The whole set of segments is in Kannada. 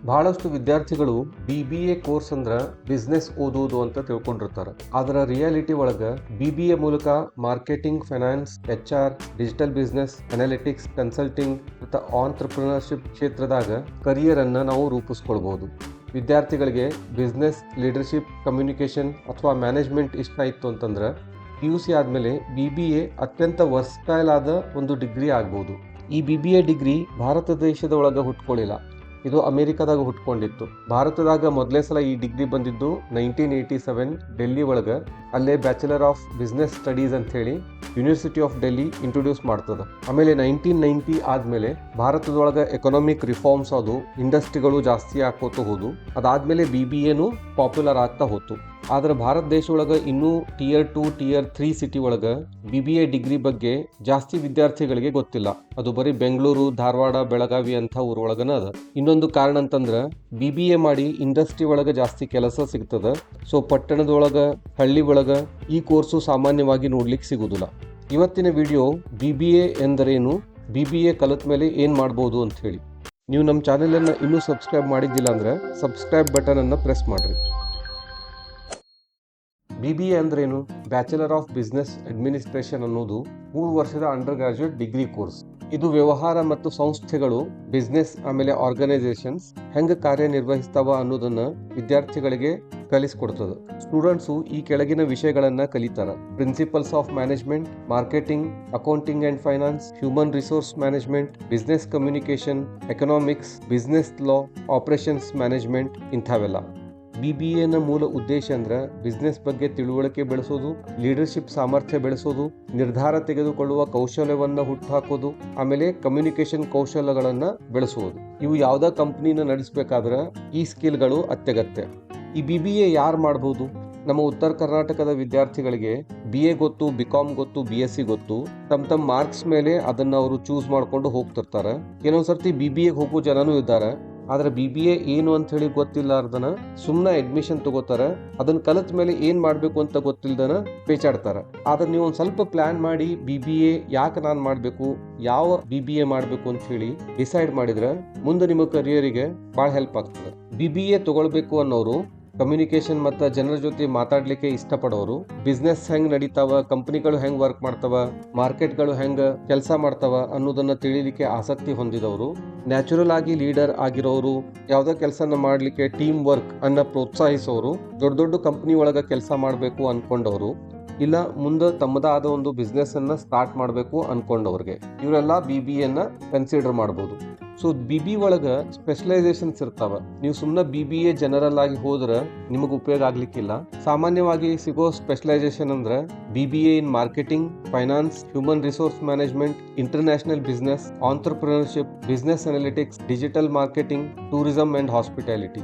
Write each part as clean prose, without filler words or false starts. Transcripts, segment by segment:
ಬಹಳಷ್ಟು ವಿದ್ಯಾರ್ಥಿಗಳು BBA ಕೋರ್ಸ್ ಅಂದ್ರ ಬಿಸ್ನೆಸ್ ಓದುವುದು ಅಂತ ತಿಳ್ಕೊಂಡಿರ್ತಾರೆ. ಅದರ ರಿಯಾಲಿಟಿ ಒಳಗ BBA ಮೂಲಕ marketing, finance, HR, digital business, analytics, consulting ಮತ್ತು ಆಂಟ್ರಪ್ರಿನರ್ಶಿಪ್ ಕ್ಷೇತ್ರದಾಗ ಕರಿಯರ್ ಅನ್ನ ನಾವು ರೂಪಿಸ್ಕೊಳ್ಬಹುದು. ವಿದ್ಯಾರ್ಥಿಗಳಿಗೆ ಬಿಸ್ನೆಸ್, ಲೀಡರ್ಶಿಪ್, ಕಮ್ಯುನಿಕೇಷನ್ ಅಥವಾ ಮ್ಯಾನೇಜ್ಮೆಂಟ್ ಇಷ್ಟ ಇತ್ತು ಅಂತಂದ್ರೆ PUC ಆದಮೇಲೆ BBA ಅತ್ಯಂತ ವರ್ಸ್ಟೈಲ್ ಆದ ಒಂದು ಡಿಗ್ರಿ ಆಗ್ಬೋದು. ಈ BBA ಡಿಗ್ರಿ ಭಾರತ ದೇಶದ ಒಳಗೆ ಹುಟ್ಕೊಳ್ಳಿಲ್ಲ, ಇದು ಅಮೆರಿಕದಾಗ ಹುಟ್ಕೊಂಡಿತ್ತು. ಭಾರತದಾಗ ಮೊದಲೇ ಸಲ ಈ ಡಿಗ್ರಿ ಬಂದಿದ್ದು 1987 ಡೆಲ್ಲಿ ಒಳಗೆ. ಅಲ್ಲೇ ಬ್ಯಾಚುಲರ್ ಆಫ್ ಬಿಸ್ನೆಸ್ ಸ್ಟಡೀಸ್ ಅಂತ ಹೇಳಿ ಯೂನಿವರ್ಸಿಟಿ ಆಫ್ ಡೆಲ್ಲಿ ಇಂಟ್ರೊಡ್ಯೂಸ್ ಮಾಡ್ತದೆ. ಆಮೇಲೆ 1990 ಆದಮೇಲೆ ಭಾರತದೊಳಗೆ ಎಕನಾಮಿಕ್ ರಿಫಾರ್ಮ್ಸ್ ಅದು, ಇಂಡಸ್ಟ್ರಿಗಳು ಜಾಸ್ತಿ ಆಗ್ಕೋತ ಹೋದು. ಅದಾದಮೇಲೆ BBAನು ಪಾಪ್ಯುಲರ್ ಆಗ್ತಾ ಹೋತು. ಆದ್ರೆ ಭಾರತ ದೇಶ ಒಳಗೆ ಇನ್ನೂ Tier 2, Tier 3 ಸಿಟಿ ಒಳಗೆ BBA ಡಿಗ್ರಿ ಬಗ್ಗೆ ಜಾಸ್ತಿ ವಿದ್ಯಾರ್ಥಿಗಳಿಗೆ ಗೊತ್ತಿಲ್ಲ. ಅದು ಬರೀ ಬೆಂಗಳೂರು, ಧಾರವಾಡ, ಬೆಳಗಾವಿ ಅಂತ ಊರೊಳಗನ ಅದ. ಇನ್ನೊಂದು ಕಾರಣ ಅಂತಂದ್ರೆ BBA ಮಾಡಿ ಇಂಡಸ್ಟ್ರಿ ಒಳಗೆ ಜಾಸ್ತಿ ಕೆಲಸ ಸಿಗ್ತದ. ಸೊ ಪಟ್ಟಣದೊಳಗೆ, ಹಳ್ಳಿ ಒಳಗೆ ಈ ಕೋರ್ಸು ಸಾಮಾನ್ಯವಾಗಿ ನೋಡ್ಲಿಕ್ಕೆ ಸಿಗುದಿಲ್ಲ. ಇವತ್ತಿನ ವಿಡಿಯೋ BBA ಎಂದರೇನು, BBA ಕಲಿತ ಮೇಲೆ ಏನು ಮಾಡ್ಬೋದು ಅಂತ ಹೇಳಿ. ನೀವು ನಮ್ಮ ಚಾನೆಲನ್ನು ಇನ್ನೂ ಸಬ್ಸ್ಕ್ರೈಬ್ ಮಾಡಿದ್ದಿಲ್ಲ ಅಂದ್ರೆ ಸಬ್ಸ್ಕ್ರೈಬ್ ಬಟನ್ ಅನ್ನು ಪ್ರೆಸ್ ಮಾಡ್ರಿ. BBA ಅಂದ್ರೇನು? ಬ್ಯಾಚುಲರ್ ಆಫ್ ಬಿಸ್ನೆಸ್ ಅಡ್ಮಿನಿಸ್ಟ್ರೇಷನ್ ಅನ್ನೋದು 3 ವರ್ಷದ ಅಂಡರ್ ಗ್ರಾಜುಯೇಟ್ ಡಿಗ್ರಿ ಕೋರ್ಸ್. ಇದು ವ್ಯವಹಾರ ಮತ್ತು ಸಂಸ್ಥೆಗಳು, ಬಿಸ್ನೆಸ್ ಆಮೇಲೆ ಆರ್ಗನೈಸೇಷನ್ಸ್ ಹೆಂಗೆ ಕಾರ್ಯನಿರ್ವಹಿಸ್ತಾವ ಅನ್ನೋದನ್ನ ವಿದ್ಯಾರ್ಥಿಗಳಿಗೆ ಕಲಿಸ್ಕೊಡ್ತದೆ. ಸ್ಟೂಡೆಂಟ್ಸು ಈ ಕೆಳಗಿನ ವಿಷಯಗಳನ್ನ ಕಲಿತಾರ: principles of management, marketing, accounting and finance, human resource management, business communication, economics, business law, operations management ಇಂಥವೆಲ್ಲ. BBAನ ಮೂಲ ಉದ್ದೇಶ ಅಂದ್ರೆ ಬಿಸ್ನೆಸ್ ಬಗ್ಗೆ ತಿಳುವಳಿಕೆ ಬೆಳೆಸೋದು, ಲೀಡರ್ಶಿಪ್ ಸಾಮರ್ಥ್ಯ ಬೆಳೆಸೋದು, ನಿರ್ಧಾರ ತೆಗೆದುಕೊಳ್ಳುವ ಕೌಶಲ್ಯವನ್ನ ಹುಟ್ಟುಹಾಕೋದು, ಆಮೇಲೆ ಕಮ್ಯುನಿಕೇಷನ್ ಕೌಶಲ್ಯಗಳನ್ನ ಬೆಳೆಸುವುದು. ಇವು ಯಾವುದೇ ಕಂಪ್ನಿನ ನಡೆಸಬೇಕಾದ್ರೆ ಈ ಸ್ಕಿಲ್ಗಳು ಅತ್ಯಗತ್ಯ. ಈ BBA ಯಾರು ಮಾಡ್ಬೋದು? ನಮ್ಮ ಉತ್ತರ ಕರ್ನಾಟಕದ ವಿದ್ಯಾರ್ಥಿಗಳಿಗೆ BA ಗೊತ್ತು, BCom ಗೊತ್ತು, BSc ಗೊತ್ತು. ತಮ್ಮ ಮಾರ್ಕ್ಸ್ ಮೇಲೆ ಅದನ್ನ ಅವರು ಚೂಸ್ ಮಾಡ್ಕೊಂಡು ಹೋಗ್ತಿರ್ತಾರೆ. ಕೆಲವೊಂದ್ಸರ್ತಿ BBA ಹೋಗೋ ಜನನೂ ಇದ್ದಾರೆ. ಆದ್ರೆ BBA ಏನು ಅಂತ ಹೇಳಿ ಗೊತ್ತಿಲ್ಲಾರ್ದನ ಸುಮ್ಮನೆ ಅಡ್ಮಿಷನ್ ತಗೋತಾರೆ. ಅದನ್ನ ಕಲಿತ ಮೇಲೆ ಏನ್ ಮಾಡ್ಬೇಕು ಅಂತ ಗೊತ್ತಿಲ್ದನ ಪೇಚಾಡ್ತಾರೆ. ಆದ್ರೆ ನೀವು ಒಂದ್ ಸ್ವಲ್ಪ ಪ್ಲಾನ್ ಮಾಡಿ BBA ಯಾಕೆ ನಾನು ಮಾಡ್ಬೇಕು, ಯಾವ BBA ಮಾಡ್ಬೇಕು ಅಂತ ಹೇಳಿ ಡಿಸೈಡ್ ಮಾಡಿದ್ರೆ ಮುಂದೆ ನಿಮ್ಮ ಕರಿಯರಿಗೆ ಬಹಳ ಹೆಲ್ಪ್ ಆಗ್ತದೆ. BBA ತಗೊಳ್ಬೇಕು ಅನ್ನೋರು ಕಮ್ಯುನಿಕೇಷನ್ ಮತ್ತು ಜನರ ಜೊತೆ ಮಾತಾಡ್ಲಿಕ್ಕೆ ಇಷ್ಟಪಡೋರು, ಬಿಸ್ನೆಸ್ ಹೆಂಗ್ ನಡೀತಾವ, ಕಂಪನಿಗಳು ಹೆಂಗ್ ವರ್ಕ್ ಮಾಡ್ತಾವ, ಮಾರ್ಕೆಟ್ಗಳು ಹೆಂಗ್ ಕೆಲಸ ಮಾಡ್ತಾವ ಅನ್ನೋದನ್ನ ತಿಳಿಲಿಕ್ಕೆ ಆಸಕ್ತಿ ಹೊಂದಿದವರು, ನ್ಯಾಚುರಲ್ ಆಗಿ ಲೀಡರ್ ಆಗಿರೋರು, ಯಾವುದೋ ಕೆಲಸನ ಮಾಡ್ಲಿಕ್ಕೆ ಟೀಮ್ ವರ್ಕ್ ಅನ್ನ ಪ್ರೋತ್ಸಾಹಿಸೋರು, ದೊಡ್ಡ ದೊಡ್ಡ ಕಂಪನಿ ಒಳಗ ಕೆಲಸ ಮಾಡಬೇಕು ಅನ್ಕೊಂಡವರು, ಇಲ್ಲ ಮುಂದೆ ತಮ್ಮದಾದ ಒಂದು ಬಿಸ್ನೆಸ್ ಅನ್ನ ಸ್ಟಾರ್ಟ್ ಮಾಡಬೇಕು ಅನ್ಕೊಂಡವ್ರಿಗೆ, ಇವರೆಲ್ಲ BBAನ ಕನ್ಸಿಡರ್ ಮಾಡ್ಬೋದು. ಸೊ BB ಒಳಗ ಸ್ಪೆಷಲೈಸೇಷನ್ಸ್ ಇರ್ತಾವ. ನೀವು ಸುಮ್ಮನೆ BBA ಜನರಲ್ ಆಗಿ ಹೋದ್ರೆ ನಿಮಗೆ ಉಪಯೋಗ ಆಗ್ಲಿಕ್ಕಿಲ್ಲ. ಸಾಮಾನ್ಯವಾಗಿ ಸಿಗೋ ಸ್ಪೆಷಲೈಸೇಷನ್ ಅಂದ್ರೆ BBA in marketing, finance, human resource management, international business, entrepreneurship, business analytics, digital marketing, tourism and hospitality.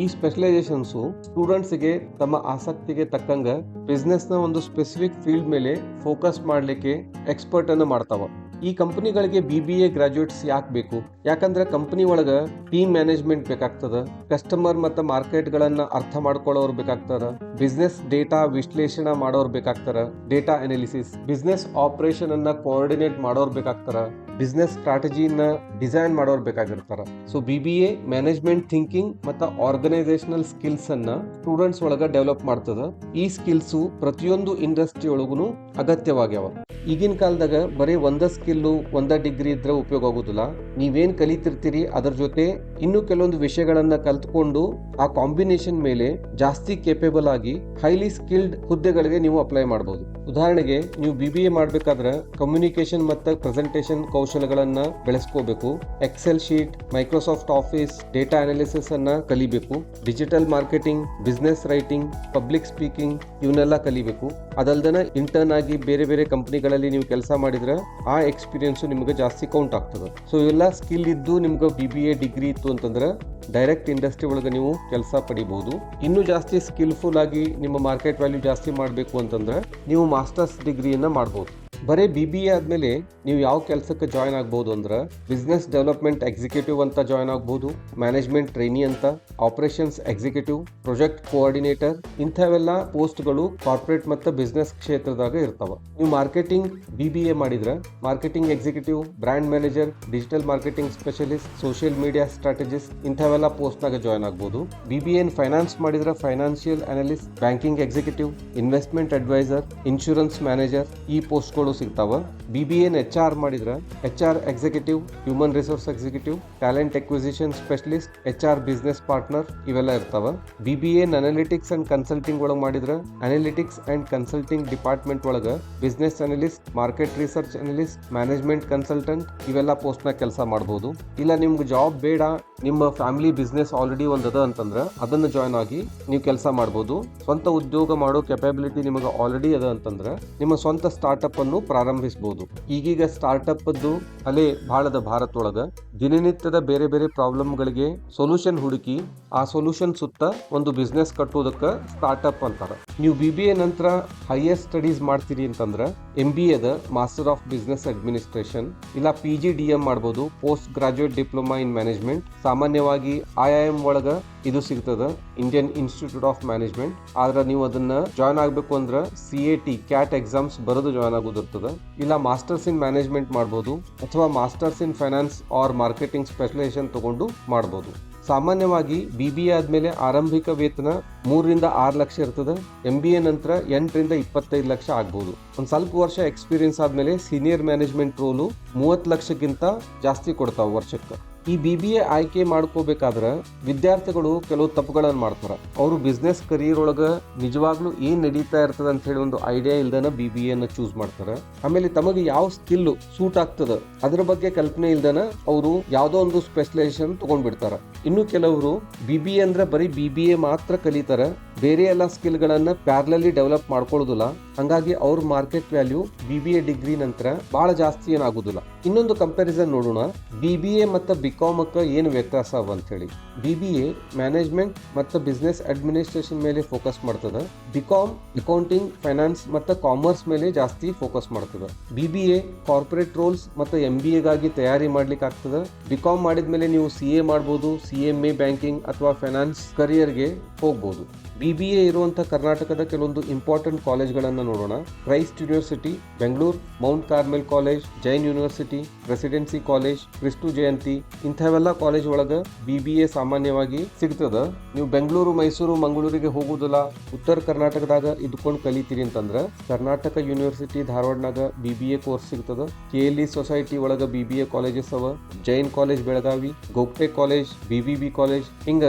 ಈ ಸ್ಪೆಷಲೈಸೇಷನ್ಸು ಸ್ಟೂಡೆಂಟ್ಸ್ಗೆ ತಮ್ಮ ಆಸಕ್ತಿಗೆ ತಕ್ಕಂಗ ಬಿಸ್ನೆಸ್ನ ಒಂದು ಸ್ಪೆಸಿಫಿಕ್ ಫೀಲ್ಡ್ ಮೇಲೆ ಫೋಕಸ್ ಮಾಡಲಿಕ್ಕೆ ಎಕ್ಸ್ಪರ್ಟ್ ಅನ್ನು ಮಾಡ್ತಾವ. ಈ ಕಂಪನಿಗಳಿಗೆ BBA ಗ್ರಾಜುಯೇಟ್ಸ್ ಯಾಕೆ ಬೇಕು? ಯಾಕಂದ್ರೆ ಕಂಪನಿ ಒಳಗ ಟೀಮ್ ಮ್ಯಾನೇಜ್ಮೆಂಟ್ ಬೇಕಾಗ್ತದ, ಕಸ್ಟಮರ್ ಮತ್ತು ಮಾರ್ಕೆಟ್ಗಳನ್ನ ಅರ್ಥ ಮಾಡ್ಕೊಳ್ಳೋರು ಬೇಕಾಗ್ತಾರ, ಬಿಸ್ನೆಸ್ ಡೇಟಾ ವಿಶ್ಲೇಷಣೆ ಮಾಡೋರು ಬೇಕಾಗ್ತಾರ, ಡೇಟಾ ಅನಾಲಿಸಿಸ್, ಬಿಸ್ನೆಸ್ ಆಪರೇಷನ್ ಅನ್ನ ಕೋಆರ್ಡಿನೇಟ್ ಮಾಡೋರು ಬೇಕಾಗ್ತಾರ, ಬಿಸ್ನೆಸ್ ಸ್ಟ್ರಾಟಜಿನ ಡಿಸೈನ್ ಮಾಡೋರು ಬೇಕಾಗಿರ್ತಾರ. ಸೊ BBA ಮ್ಯಾನೇಜ್ಮೆಂಟ್ ಥಿಂಕಿಂಗ್ ಮತ್ತು ಆರ್ಗನೈಸೇಷನಲ್ ಸ್ಕಿಲ್ಸ್ ಅನ್ನ ಸ್ಟೂಡೆಂಟ್ಸ್ ಒಳಗ ಡೆವಲಪ್ ಮಾಡ್ತದ. ಈ ಸ್ಕಿಲ್ಸು ಪ್ರತಿಯೊಂದು ಇಂಡಸ್ಟ್ರಿ ಒಳಗೂ ಅಗತ್ಯವಾಗ್ಯಾವ. ಈಗಿನ ಕಾಲದಾಗ ಬರೀ ಒಂದ ಸ್ಕಿಲ್ಲು, ಒಂದ ಡಿಗ್ರಿ ಇದ್ರೆ ಉಪಯೋಗ ಆಗೋದಿಲ್ಲ. ನೀವೇನ್ ಕಲಿತಿರ್ತೀರಿ ಅದರ ಜೊತೆ ಇನ್ನೂ ಕೆಲವೊಂದು ವಿಷಯಗಳನ್ನ ಕಲ್ತ್ಕೊಂಡು ಆ ಕಾಂಬಿನೇಷನ್ ಮೇಲೆ ಜಾಸ್ತಿ ಕೇಪೇಬಲ್ ಆಗಿ ಹೈಲಿ ಸ್ಕಿಲ್ಡ್ ಹುದ್ದೆಗಳಿಗೆ ನೀವು ಅಪ್ಲೈ ಮಾಡಬಹುದು. ಉದಾಹರಣೆಗೆ ನೀವು BBA ಮಾಡ್ಬೇಕಾದ್ರೆ ಕಮ್ಯುನಿಕೇಷನ್ ಮತ್ತು ಪ್ರೆಸೆಂಟೇಷನ್ ಕೌಶಲ್ಯಗಳನ್ನ ಬೆಳೆಸ್ಕೋಬೇಕು, Excel sheet, Microsoft Office, data analysis ಅನ್ನ ಕಲಿಬೇಕು, digital marketing, business writing, public speaking ಇವನ್ನೆಲ್ಲ ಕಲಿಬೇಕು. ಅದಲ್ದನ ಇಂಟರ್ನ್ ಆಗಿ ಬೇರೆ ಬೇರೆ ಕಂಪನಿಗಳಲ್ಲಿ ನೀವು ಕೆಲಸ ಮಾಡಿದ್ರೆ ಆ ಎಕ್ಸ್ಪೀರಿಯನ್ಸ್ ನಿಮಗೆ ಜಾಸ್ತಿ ಕೌಂಟ್ ಆಗ್ತದೆ. ಸೊ ಇವೆಲ್ಲ ಸ್ಕಿಲ್ ಇದ್ದು ನಿಮ್ಗೆ BBA ಡಿಗ್ರಿ ಇತ್ತು ಅಂತಂದ್ರೆ ಡೈರೆಕ್ಟ್ ಇಂಡಸ್ಟ್ರಿ ಒಳಗೆ ನೀವು ಕೆಲಸ ಪಡಿಬಹುದು. ಇನ್ನೂ ಜಾಸ್ತಿ ಸ್ಕಿಲ್ಫುಲ್ ಆಗಿ ನಿಮ್ಮ ಮಾರ್ಕೆಟ್ ವ್ಯಾಲ್ಯೂ ಜಾಸ್ತಿ ಮಾಡಬೇಕು ಅಂತಂದ್ರೆ ನೀವು ಮಾಸ್ಟರ್ಸ್ ಡಿಗ್ರಿಯನ್ನ ಮಾಡ್ಬೋದು. ಬರೀ BBA ಆದಮೇಲೆ ನೀವು ಯಾವ ಕೆಲಸಕ್ಕೆ ಜಾಯ್ನ್ ಆಗ್ಬೋದು ಅಂದ್ರೆ ಬಿಸ್ನೆಸ್ ಡೆವಲಪ್ಮೆಂಟ್ ಎಕ್ಸಿಕ್ಯೂಟಿವ್ ಅಂತ ಜಾಯ್ನ್ ಆಗ್ಬೋದು, ಮ್ಯಾನೇಜ್ಮೆಂಟ್ ಟ್ರೈನಿ ಅಂತ, ಆಪರೇಷನ್ಸ್ ಎಕ್ಸಿಕ್ಯೂಟಿವ್, ಪ್ರಾಜೆಕ್ಟ್ ಕೋಆರ್ಡಿನೇಟರ್ ಇಂಥವೆಲ್ಲ ಪೋಸ್ಟ್ಗಳು ಕಾರ್ಪೊರೇಟ್ ಮತ್ತು ಬಿಸ್ನೆಸ್ ಕ್ಷೇತ್ರದಾಗ ಇರ್ತಾವ. ನೀವು ಮಾರ್ಕೆಟಿಂಗ್ BBA ಮಾಡಿದ್ರೆ marketing executive, brand manager, digital marketing specialist, social media strategist ಇಂಥವೆಲ್ಲ ಪೋಸ್ಟ್ನಾಗ ಜಾಯ್ನ್ ಆಗ್ಬೋದು. BBA ಫೈನಾನ್ಸ್ ಮಾಡಿದ್ರೆ financial analyst, banking executive, investment advisor, insurance manager ಈ ಪೋಸ್ಟ್ಗಳು ಸಿಗ್ತಾವ. BBA HR ಮಾಡಿದ್ರೆ HR executive, human resource executive, talent acquisition specialist, HR business partner ಇವೆಲ್ಲ ಇರ್ತಾವ. BBA ಅನಾಲಿಟಿಕ್ಸ್ ಅಂಡ್ ಕನ್ಸಲ್ಟಿಂಗ್ ಒಳಗೆ ಮಾಡಿದ್ರೆ ಅನಾಲಿಟಿಕ್ಸ್ ಅಂಡ್ ಕನ್ಸಲ್ಟಿಂಗ್ ಡಿಪಾರ್ಟ್ಮೆಂಟ್ ಒಳಗೆ business analyst, market research analyst, management consultant ಇವೆಲ್ಲ ಪೋಸ್ಟ್ನ ಕೆಲಸ ಮಾಡ್ಬೋದು. ಇಲ್ಲ ನಿಮ್ಗೆ ಜಾಬ್ ಬೇಡ, ನಿಮ್ಮ ಫ್ಯಾಮಿಲಿ ಬಿಸ್ನೆಸ್ ಆಲ್ರೆಡಿ ಒಂದದ ಅಂತಂದ್ರೆ ಅದನ್ನು ಜಾಯ್ನ್ ಆಗಿ ನೀವು ಕೆಲಸ ಮಾಡ್ಬೋದು. ಸ್ವಂತ ಉದ್ಯೋಗ ಮಾಡೋ ಕೆಪಾಬಿಲಿಟಿ ನಿಮಗೆ ಆಲ್ರೆಡಿ ಅದ ಅಂತಂದ್ರೆ ನಿಮ್ಮ ಸ್ವಂತ ಸ್ಟಾರ್ಟ್ಅಪ್ ಅನ್ನು ಪ್ರಾರಂಭಿಸಬಹುದು. ಈಗೀಗ ಸ್ಟಾರ್ಟ್ಅಪ್ ಅದ್ದು ಅಲೆ ಭಾಳದ ಭಾರತ ಒಳಗ ದಿನನಿತ್ಯದ ಬೇರೆ ಬೇರೆ ಪ್ರಾಬ್ಲಮ್ಗಳಿಗೆ ಸೊಲ್ಯೂಷನ್ ಹುಡುಕಿ ಆ ಸೊಲ್ಯೂಷನ್ ಸುತ್ತ ಒಂದು ಬಿಸ್ನೆಸ್ ಕಟ್ಟೋದಕ್ಕೆ ಸ್ಟಾರ್ಟ್ಅಪ್ ಅಂತಾರೆ. ನೀವು BBA ನಂತರ ಹೈಯರ್ ಸ್ಟಡೀಸ್ ಮಾಡ್ತೀರಿ ಅಂತಂದ್ರೆ MBA master of business administration ಇಲ್ಲ PGDM ಮಾಡ್ಬೋದು, post graduate diploma in management. ಸಾಮಾನ್ಯವಾಗಿ IIM ಒಳಗ ಇದು ಸಿಗ್ತದ, ಇಂಡಿಯನ್ ಇನ್ಸ್ಟಿಟ್ಯೂಟ್ ಆಫ್ ಮ್ಯಾನೇಜ್ಮೆಂಟ್. ಆದ್ರೆ ನೀವು ಅದನ್ನ ಜಾಯ್ನ್ ಆಗ್ಬೇಕು ಅಂದ್ರೆ CAT ಎಕ್ಸಾಮ್ಸ್ ಬರೆದು ಜಾಯ್ನ್ ಆಗೋದಿರ್ತದೆ. ಇಲ್ಲ ಮಾಸ್ಟರ್ಸ್ ಇನ್ ಮ್ಯಾನೇಜ್ಮೆಂಟ್ ಮಾಡ್ಬೋದು ಅಥವಾ masters in finance or marketing specialization ತಗೊಂಡು ಮಾಡ್ಬೋದು. ಸಾಮಾನ್ಯವಾಗಿ BBA ಆದಮೇಲೆ ಆರಂಭಿಕ ವೇತನ 3 ರಿಂದ 6 ಲಕ್ಷ ಇರ್ತದೆ. MBA ನಂತರ 8 ರಿಂದ 25 ಲಕ್ಷ ಆಗ್ಬೋದು. ಒಂದು ಸ್ವಲ್ಪ ವರ್ಷ ಎಕ್ಸ್ಪೀರಿಯನ್ಸ್ ಆದಮೇಲೆ ಸೀನಿಯರ್ ಮ್ಯಾನೇಜ್ಮೆಂಟ್ ರೋಲು 30 ಲಕ್ಷಕ್ಕಿಂತ ಜಾಸ್ತಿ ಕೊಡ್ತಾವೆ ವರ್ಷಕ್ಕೆ. ಈ BBA ಆಯ್ಕೆ ಮಾಡ್ಕೋಬೇಕಾದ್ರೆ ವಿದ್ಯಾರ್ಥಿಗಳು ಕೆಲವು ತಪ್ಪುಗಳನ್ನು ಮಾಡ್ತಾರೆ. ಅವರು ಬಿಸ್ನೆಸ್ ಕರಿಯರ್ ಒಳಗೆ ನಿಜವಾಗ್ಲೂ ಏನ್ ನಡೀತಾ ಇರ್ತದೆ ಅಂತ ಹೇಳಿ ಒಂದು ಐಡಿಯಾ ಇಲ್ದನ BBA ಚೂಸ್ ಮಾಡ್ತಾರೆ. ಆಮೇಲೆ ತಮಗೆ ಯಾವ ಸ್ಕಿಲ್ ಸೂಟ್ ಆಗ್ತದ ಅದ್ರ ಬಗ್ಗೆ ಕಲ್ಪನೆ ಇಲ್ದನ ಅವರು ಯಾವುದೋ ಒಂದು ಸ್ಪೆಷಲೈಸೇಷನ್ ತಗೊಂಡ್ಬಿಡ್ತಾರೆ. ಇನ್ನು ಕೆಲವರು BBA ಅಂದ್ರೆ ಬರೀ BBA ಮಾತ್ರ ಕಲಿತಾರೆ, ಬೇರೆ ಎಲ್ಲ ಸ್ಕಿಲ್ಗಳನ್ನ ಪ್ಯಾರಲಲ್ಲಿ ಡೆವಲಪ್ ಮಾಡ್ಕೊಳ್ಳೋದಿಲ್ಲ. ಹಂಗಾಗಿ ಅವ್ರ ಮಾರ್ಕೆಟ್ ವ್ಯಾಲ್ಯೂ BBA ಡಿಗ್ರಿ ನಂತರ ಬಹಳ ಜಾಸ್ತಿ ಏನಾಗುದಿಲ್ಲ. ಇನ್ನೊಂದು ಕಂಪ್ಯಾರಿಸನ್ ನೋಡೋಣ, BBA ಮತ್ತು BCom ಏನು ವ್ಯತ್ಯಾಸ ಅಂತ ಹೇಳಿ. BBA ಮ್ಯಾನೇಜ್ಮೆಂಟ್ ಮತ್ತು ಬಿಸ್ನೆಸ್ ಅಡ್ಮಿನಿಸ್ಟ್ರೇಷನ್ ಮೇಲೆ ಫೋಕಸ್ ಮಾಡ್ತದೆ. BCom ಅಕೌಂಟಿಂಗ್, ಫೈನಾನ್ಸ್ ಮತ್ತು ಕಾಮರ್ಸ್ ಮೇಲೆ ಜಾಸ್ತಿ ಫೋಕಸ್ ಮಾಡ್ತದೆ. BBA ಕಾರ್ಪೊರೇಟ್ ರೋಲ್ಸ್ ಮತ್ತು MBA ಗಾಗಿ ತಯಾರಿ ಮಾಡ್ಲಿಕ್ಕೆ ಆಗ್ತದೆ. BCom ಮಾಡಿದ್ಮೇಲೆ ನೀವು CA ಮಾಡ್ಬೋದು, CMA ಬ್ಯಾಂಕಿಂಗ್ ಅಥವಾ ಫೈನಾನ್ಸ್ ಕರಿಯರ್ಗೆ ಹೋಗ್ಬೋದು. BBA ಇರುವಂಥ ಕರ್ನಾಟಕದ ಕೆಲವೊಂದು ಇಂಪಾರ್ಟೆಂಟ್ ಕಾಲೇಜ್ಗಳನ್ನು ನೋಡೋಣ. Christ University Bengaluru, Mount Carmel college, Jain university, Presidency college, Kristu Jayanti ಇಂಥವೆಲ್ಲ ಕಾಲೇಜ್ ಒಳಗೆ BBA ಸಾಮಾನ್ಯವಾಗಿ ಸಿಗ್ತದ. ನೀವು ಬೆಂಗಳೂರು, ಮೈಸೂರು, ಮಂಗಳೂರಿಗೆ ಹೋಗುದಿಲ್ಲ, ಉತ್ತರ ಕರ್ನಾಟಕದಾಗ ಇದ್ಕೊಂಡು ಕಲಿತೀರಿ ಅಂತಂದ್ರೆ ಕರ್ನಾಟಕ ಯೂನಿವರ್ಸಿಟಿ ಧಾರವಾಡನಾಗ BBA ಕೋರ್ಸ್ ಸಿಗ್ತದ. KLE ಸೊಸೈಟಿ ಒಳಗೆ BBA ಕಾಲೇಜಸ್ ಅವ. Jain college Belagavi, Gogte college, BBB college ಹಿಂಗ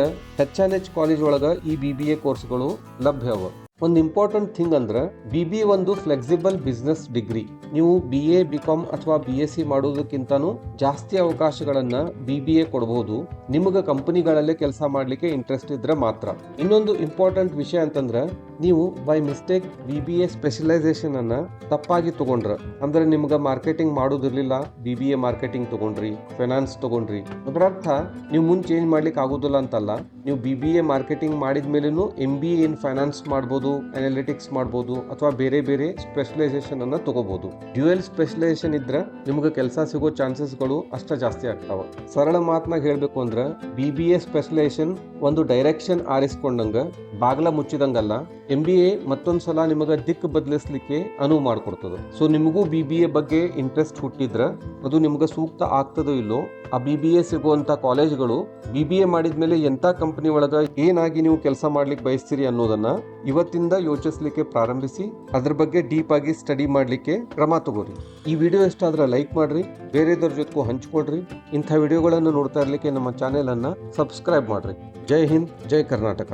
HNH ಕಾಲೇಜ್ ಒಳಗೆ ಈ BBA ಕೋರ್ಸ್ಗಳು ಲಭ್ಯ ಅವ. ಒಂದು ಇಂಪಾರ್ಟೆಂಟ್ ಥಿಂಗ್ ಅಂದ್ರೆ BBA ಒಂದು ಫ್ಲೆಕ್ಸಿಬಲ್ ಬಿಸ್ನೆಸ್ ಡಿಗ್ರಿ. ನೀವು BA, BCom ಅಥವಾ BSc ಮಾಡೋದಕ್ಕಿಂತನೂ ಜಾಸ್ತಿ ಅವಕಾಶಗಳನ್ನ BBA ಕೊಡಬಹುದು, ನಿಮಗೆ ಕಂಪನಿಗಳಲ್ಲೇ ಕೆಲಸ ಮಾಡ್ಲಿಕ್ಕೆ ಇಂಟ್ರೆಸ್ಟ್ ಇದ್ರೆ ಮಾತ್ರ. ಇನ್ನೊಂದು ಇಂಪಾರ್ಟೆಂಟ್ ವಿಷಯ ಅಂತಂದ್ರೆ ನೀವು ಬೈ ಮಿಸ್ಟೇಕ್ BBA ಸ್ಪೆಷಲೈಸೇಷನ್ ಅನ್ನ ತಪ್ಪಾಗಿ ತಗೊಂಡ್ರ ಅಂದ್ರೆ ನಿಮ್ಗೆ ಮಾರ್ಕೆಟಿಂಗ್ ಮಾಡೋದಿರ್ಲಿಲ್ಲ, BBA ಮಾರ್ಕೆಟಿಂಗ್ ತಗೊಂಡ್ರಿ, ಫೈನಾನ್ಸ್ ತಗೊಂಡ್ರಿ, ಅದರ ಅರ್ಥ ನೀವು ಮುಂದೆ ಚೇಂಜ್ ಮಾಡ್ಲಿಕ್ಕೆ ಆಗೋದಿಲ್ಲ ಅಂತಲ್ಲ. ನೀವು BBA ಮಾರ್ಕೆಟಿಂಗ್ ಮಾಡಿದ್ಮೇಲೆನೂ MBA ಇನ್ ಫೈನಾನ್ಸ್ ಮಾಡ್ಬೋದು, ಅನಾಲಿಟಿಕ್ಸ್ ಮಾಡ್ಬೋದು ಅಥವಾ ಬೇರೆ ಬೇರೆ ಸ್ಪೆಷಲೈಸೇಷನ್ ಅನ್ನ ತಗೋಬಹುದು. ಡ್ಯುಯಲ್ ಸ್ಪೆಷಲೈಸೇಷನ್ ಇದ್ರೆ ನಿಮಗೆ ಕೆಲಸ ಸಿಗೋ ಚಾನ್ಸಸ್ಗಳು ಅಷ್ಟ ಜಾಸ್ತಿ ಆಗ್ತಾವ. ಸರಳ ಮಾತನಾಗ ಹೇಳ್ಬೇಕು ಅಂದ್ರೆ BBA ಸ್ಪೆಷಲೈಸೇಷನ್ ಒಂದು ಡೈರೆಕ್ಷನ್ ಆರಿಸ್ಕೊಂಡಂಗ ಬಾಗ್ಲ ಮುಚ್ಚಿದಂಗಲ್ಲ, MBA ಮತ್ತೊಂದ್ಸಲ ನಿಮಗೆ ದಿಕ್ಕು ಬದಲಿಸ್ಲಿಕ್ಕೆ ಅನುವು ಮಾಡಿಕೊಡ್ತದೆ. ಸೊ ನಿಮಗೂ BBA ಬಗ್ಗೆ ಇಂಟ್ರೆಸ್ಟ್ ಹುಟ್ಟಿದ್ರೆ ಅದು ನಿಮ್ಗೆ ಸೂಕ್ತ ಆಗ್ತದೋ ಇಲ್ಲೋ, ಆ BBA ಸಿಗುವಂತ ಕಾಲೇಜ್ಗಳು BBA ಮಾಡಿದ್ಮೇಲೆ ಎಂತ ಕಂಪನಿ ಒಳಗ ಏನಾಗಿ ನೀವು ಕೆಲಸ ಮಾಡ್ಲಿಕ್ಕೆ ಬಯಸ್ತೀರಿ ಅನ್ನೋದನ್ನ ಇವತ್ತಿಂದ ಯೋಚಿಸ್ಲಿಕ್ಕೆ ಪ್ರಾರಂಭಿಸಿ ಅದ್ರ ಬಗ್ಗೆ ಡೀಪ್ ಆಗಿ ಸ್ಟಡಿ ಮಾಡ್ಲಿಕ್ಕೆ ಕ್ರಮ ತಗೋರಿ. ಈ ವಿಡಿಯೋ ಇಷ್ಟ ಆದ್ರೆ ಲೈಕ್ ಮಾಡ್ರಿ, ಬೇರೆದವ್ರ ಜೊತೆಗೂ ಹಂಚ್ಕೊಡ್ರಿ. ಇಂಥ ವಿಡಿಯೋಗಳನ್ನು ನೋಡ್ತಾ ಇರ್ಲಿಕ್ಕೆ ನಮ್ಮ ಚಾನೆಲ್ ಅನ್ನ ಸಬ್ಸ್ಕ್ರೈಬ್ ಮಾಡ್ರಿ. ಜೈ ಹಿಂದ್, ಜೈ ಕರ್ನಾಟಕ.